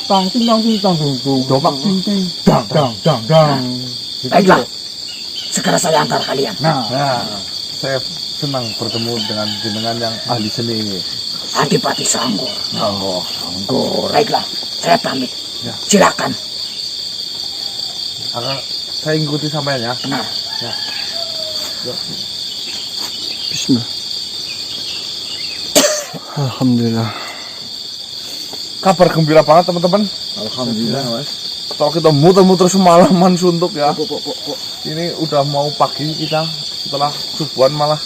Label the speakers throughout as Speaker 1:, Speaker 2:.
Speaker 1: tang ting tang ting tang ting domak ting ting dang dang dang dang.
Speaker 2: Baiklah, segera saya antar kalian.
Speaker 3: Nah, saya senang bertemu dengan jenengan yang ahli seni ini.
Speaker 2: Adipati Sanggor.
Speaker 3: Oh, Sanggor.
Speaker 2: Baiklah, saya pamit.
Speaker 3: Ya.
Speaker 2: Silakan.
Speaker 3: Akan saya ikuti sampean ya.
Speaker 2: Benar.
Speaker 3: Ya. Yuk.
Speaker 1: Bismillah. Alhamdulillah.
Speaker 3: Kabar gembira banget teman-teman.
Speaker 1: Alhamdulillah, Mas.
Speaker 3: Kalau kita muter-muter semalaman suntuk ya. Ini udah mau pagi kita setelah subuhan malah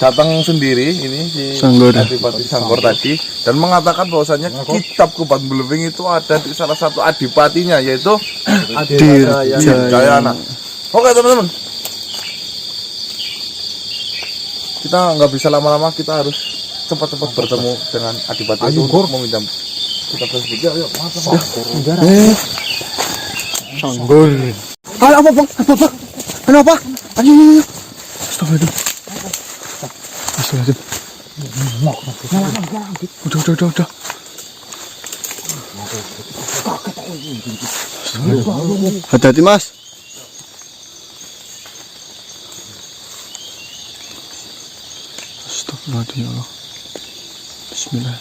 Speaker 3: datang sendiri ini si
Speaker 1: Sanggor.
Speaker 3: Adipati Sanggor tadi dan mengatakan bahwasanya kitab Keban Belewing itu ada di salah satu adipatinya yaitu Dirjayana. Oke teman-teman, kita nggak bisa lama-lama, kita harus cepat-cepat bertemu dengan adipati itu untuk meminjam kitab tersebut. Yuk, mantap.
Speaker 1: Sanggor. Apa bang? Kenapa? Ayo. Astagfirullah. Udah. Hati-hati, Mas. Astagfirullahaladzim, ya Allah. Bismillah.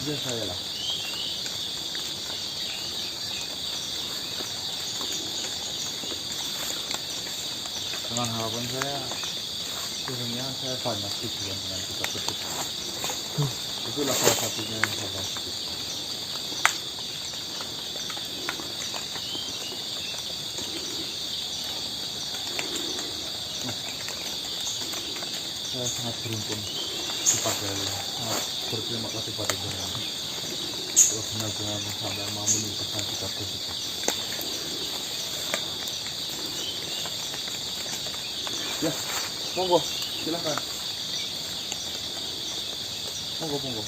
Speaker 3: Saya lah. Dengan harapan saya, sebenarnya saya banyak tujuan dengan kitab tersebut. Itulah salah satunya yang saya bahas. Saya sangat beruntung kepada sangat berterima kasih pada jenengan. Kalau benar-benar sampai mau menuliskan kitab tersebut. Ya, monggo, silakan. Monggo.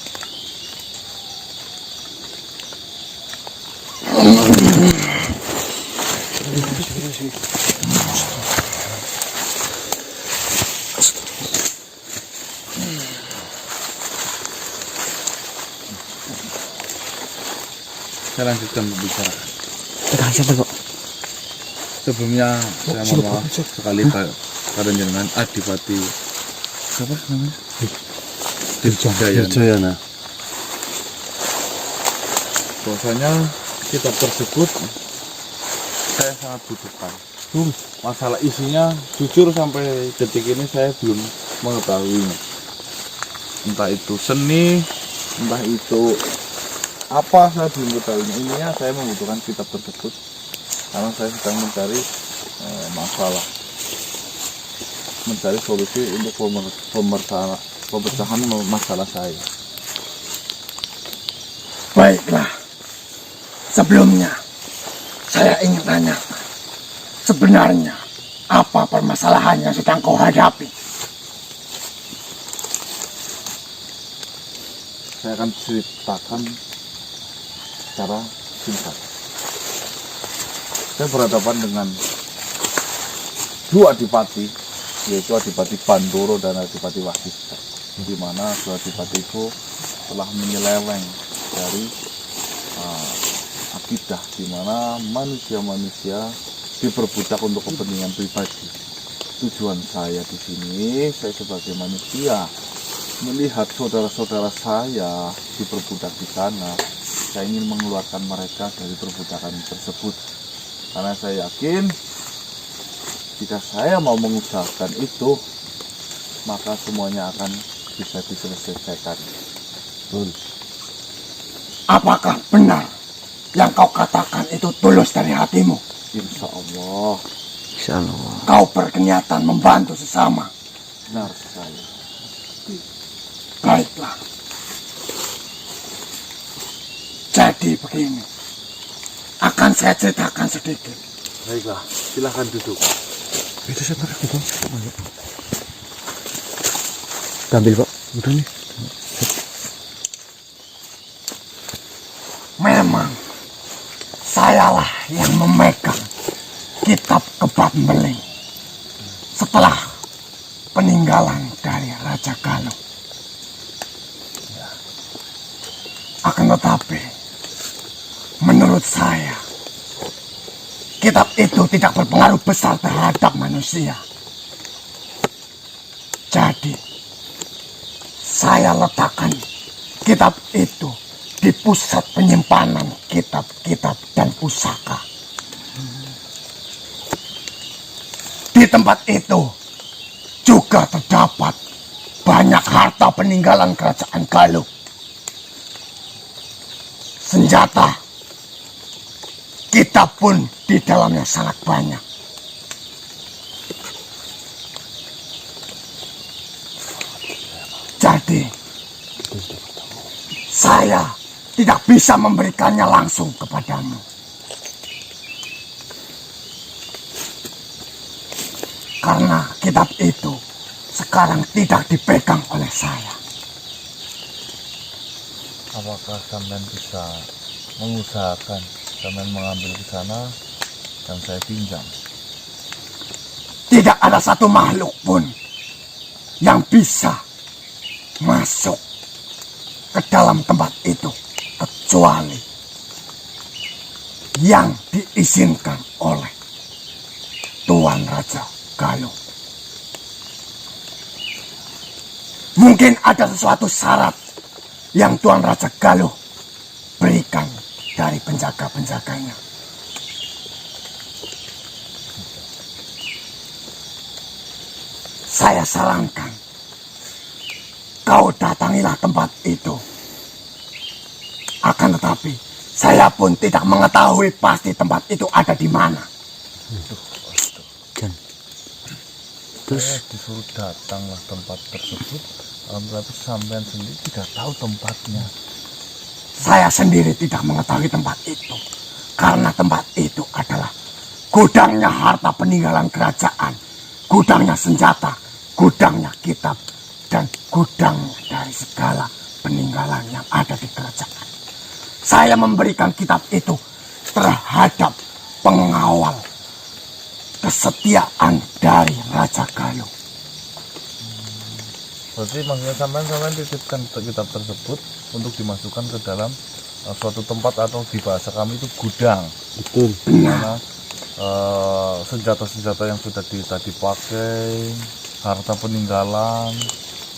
Speaker 3: Saya lanjutkan berbicara.
Speaker 1: Tekan siapa kok?
Speaker 3: Sebelumnya saya mohon maaf sekali pada jenengan Adipati siapa namanya? Dirjayana. Bahwasanya kitab tersebut saya sangat butuhkan. Masalah isinya jujur sampai detik ini saya belum mengetahuinya. Entah itu seni, entah itu apa, saya belum mengetahuinya. Intinya saya membutuhkan kitab tersebut karena saya sedang mencari masalah, mencari solusi untuk pemecahan masalah saya.
Speaker 2: Baiklah. Sebelumnya, saya ingin tanya, sebenarnya apa permasalahan yang sedang kau hadapi?
Speaker 3: Saya akan ceritakan secara singkat. Saya berhadapan dengan dua adipati, yaitu Adipati Bandoro dan Adipati Wasista, di mana dua adipati itu telah menyeleweng dari akidah, di mana manusia-manusia diperbudak untuk kepentingan pribadi. Tujuan saya di sini, saya sebagai manusia melihat saudara-saudara saya diperbudak di sana, saya ingin mengeluarkan mereka dari perbudakan tersebut. Karena saya yakin jika saya mau mengusahakan itu, maka semuanya akan bisa diselesaikan.
Speaker 2: Apakah benar yang kau katakan itu tulus dari hatimu?
Speaker 3: Insya Allah.
Speaker 1: Insya Allah.
Speaker 2: Kau berniatan membantu sesama.
Speaker 3: Benar sekali.
Speaker 2: Baiklah. Jadi begini, akan saya ceritakan sedikit.
Speaker 3: Baiklah, silahkan duduk.
Speaker 1: Itu saya tarik Bang. Ambil Pak. Udah nih.
Speaker 2: Memang sayalah yang memegang kitab Keban Belewing setelah peninggalan dari Raja Galuh. tetapi menurut saya kitab itu tidak berpengaruh besar terhadap manusia. Jadi saya letakkan kitab itu di pusat penyimpanan kitab-kitab dan pusaka. Di tempat itu juga terdapat banyak harta peninggalan kerajaan Galuh. Senjata, kitab pun di dalamnya sangat banyak. Jadi, saya tidak bisa memberikannya langsung kepadamu. Karena kitab itu sekarang tidak dipegang oleh saya.
Speaker 3: Apakah sampean bisa mengusahakan sampean mengambil ke sana dan saya pinjam?
Speaker 2: Tidak ada satu makhluk pun yang bisa masuk ke dalam tempat itu kecuali yang diizinkan oleh Tuan Raja Galuh. Mungkin ada sesuatu syarat yang Tuan Raja Galuh berikan dari penjaga-penjaganya. Saya sarankan kau datangilah tempat itu. Akan tetapi saya pun tidak mengetahui pasti tempat itu ada di mana.
Speaker 3: Terus disuruh datanglah tempat tersebut, tapi sampean sendiri tidak tahu tempatnya.
Speaker 2: Saya sendiri tidak mengetahui tempat itu, karena tempat itu adalah gudangnya harta peninggalan kerajaan, gudangnya senjata, gudangnya kitab, dan gudangnya dari segala peninggalan yang ada di kerajaan. Saya memberikan kitab itu terhadap pengawal kesetiaan dari Raja Galuh.
Speaker 3: Berarti maksudnya sampean titipkan kitab tersebut untuk dimasukkan ke dalam suatu tempat, atau di bahasa kami itu gudang.
Speaker 1: Betul.
Speaker 3: Karena senjata-senjata yang sudah tadi pakai, harta peninggalan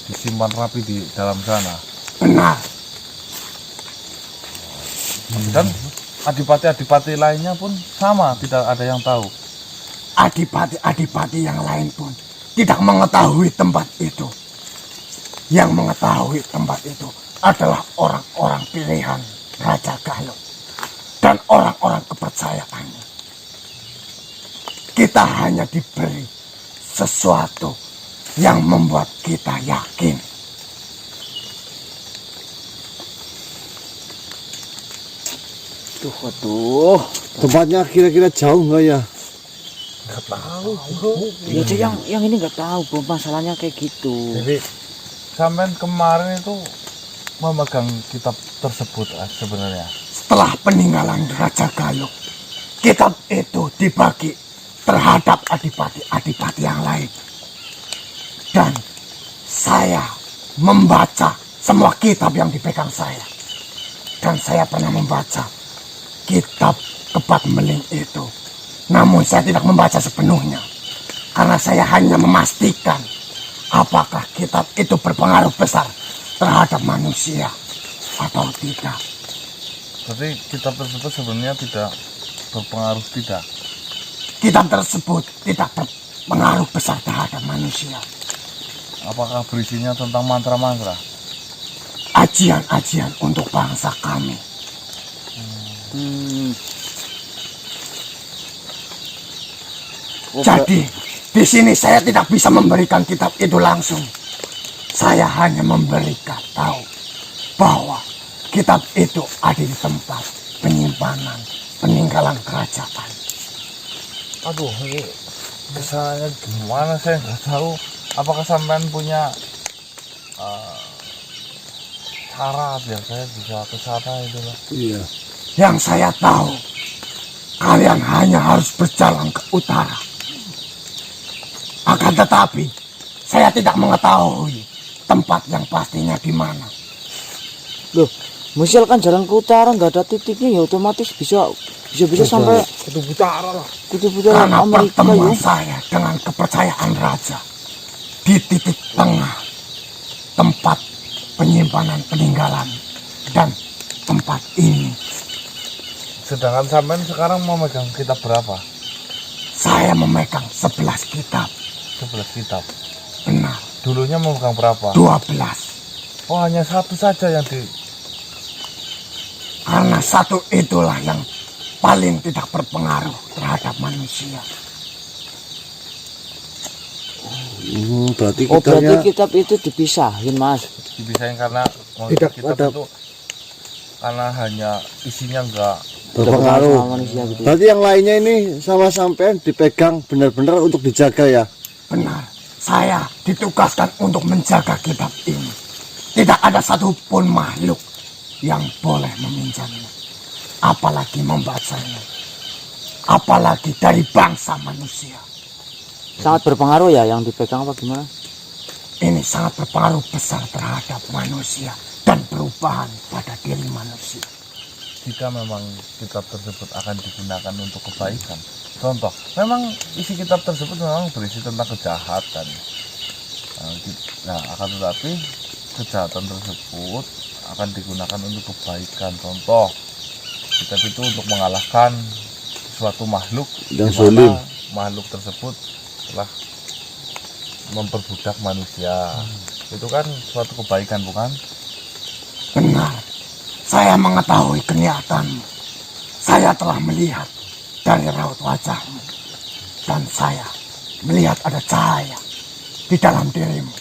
Speaker 3: disimpan rapi di dalam sana.
Speaker 2: Benar.
Speaker 3: Dan adipati-adipati lainnya pun sama, tidak ada yang tahu.
Speaker 2: Adipati-adipati yang lain pun tidak mengetahui tempat itu. Yang mengetahui tempat itu adalah orang-orang pilihan Raja Galuh dan orang-orang kepercayaannya. Kita hanya diberi sesuatu yang membuat kita yakin.
Speaker 1: Waduh, tempatnya kira-kira jauh nggak ya?
Speaker 3: Nggak tahu.
Speaker 4: Ya aja yang ini nggak tahu Bro, masalahnya kayak gitu.
Speaker 3: Jadi sampean kemarin itu memegang kitab tersebut sebenarnya.
Speaker 2: Setelah peninggalan Raja Galuh, kitab itu dibagi terhadap adipati-adipati yang lain. Dan saya membaca semua kitab yang dipegang saya. Dan saya pernah membaca kitab Kebat Meling itu. Namun saya tidak membaca sepenuhnya. Karena saya hanya memastikan apakah kitab itu berpengaruh besar terhadap manusia atau tidak.
Speaker 3: Berarti kitab tersebut sebenarnya tidak berpengaruh, tidak?
Speaker 2: Kitab tersebut tidak berpengaruh besar terhadap manusia.
Speaker 3: Apakah berisinya tentang mantra-mantra?
Speaker 2: Ajian-ajian untuk bangsa kami. Jadi, di sini saya tidak bisa memberikan kitab itu langsung. Saya hanya memberikan tahu bahwa kitab itu ada di tempat penyimpanan peninggalan kerajaan.
Speaker 3: Aduh, ini kesananya gimana, saya nggak tahu. Apakah sampean punya cara biar saya bisa ke sana itu lah?
Speaker 1: Iya.
Speaker 2: Yang saya tahu, kalian hanya harus berjalan ke utara. Akan tetapi, saya tidak mengetahui tempat yang pastinya di mana.
Speaker 1: Loh,
Speaker 4: Misalkan jalan ke utara nggak ada titiknya ya otomatis bisa sampai
Speaker 1: Itu utara lah.
Speaker 4: kutub-kutub
Speaker 2: Karena
Speaker 4: Amerika
Speaker 2: pertemuan
Speaker 4: ya.
Speaker 2: saya dengan kepercayaan raja di titik tengah tempat penyimpanan peninggalan dan tempat ini
Speaker 3: Sedangkan sampean sekarang mau megang kitab berapa?
Speaker 2: saya memegang 11 kitab.
Speaker 3: 11 kitab.
Speaker 2: Benar,
Speaker 3: Dulunya memegang berapa?
Speaker 2: 12.
Speaker 3: Oh, hanya satu saja yang di...
Speaker 2: Karena satu itulah yang paling tidak berpengaruh terhadap manusia.
Speaker 5: Berarti
Speaker 4: Oh berarti
Speaker 5: kitabnya
Speaker 4: kitab itu dipisahin mas.
Speaker 3: dibisain karena
Speaker 5: Tidak
Speaker 3: kitab
Speaker 5: ada-
Speaker 3: itu karena hanya isinya enggak
Speaker 5: berpengaruh.
Speaker 4: Sama manusia gitu ya.
Speaker 5: Berarti yang lainnya ini sama sampean dipegang benar-benar untuk dijaga ya.
Speaker 2: Benar, saya ditugaskan untuk menjaga kitab ini. Tidak ada satupun makhluk yang boleh meminjamnya, apalagi membacanya, apalagi dari bangsa manusia.
Speaker 4: Sangat berpengaruh ya yang dipegang apa gimana?
Speaker 2: Ini sangat berpengaruh besar terhadap manusia dan perubahan pada diri manusia.
Speaker 3: jika memang kitab tersebut akan digunakan untuk kebaikan. Contoh, memang isi kitab tersebut memang berisi tentang kejahatan. Nah, akan tetapi kejahatan tersebut akan digunakan untuk kebaikan. Contoh, kitab itu untuk mengalahkan suatu makhluk
Speaker 5: Yang
Speaker 3: di mana
Speaker 5: zalim.
Speaker 3: makhluk tersebut telah memperbudak manusia. Itu kan suatu kebaikan, bukan?
Speaker 2: Benar, saya mengetahui keniatanmu. Saya telah melihat dari raut wajahmu. Dan saya melihat ada cahaya di dalam dirimu.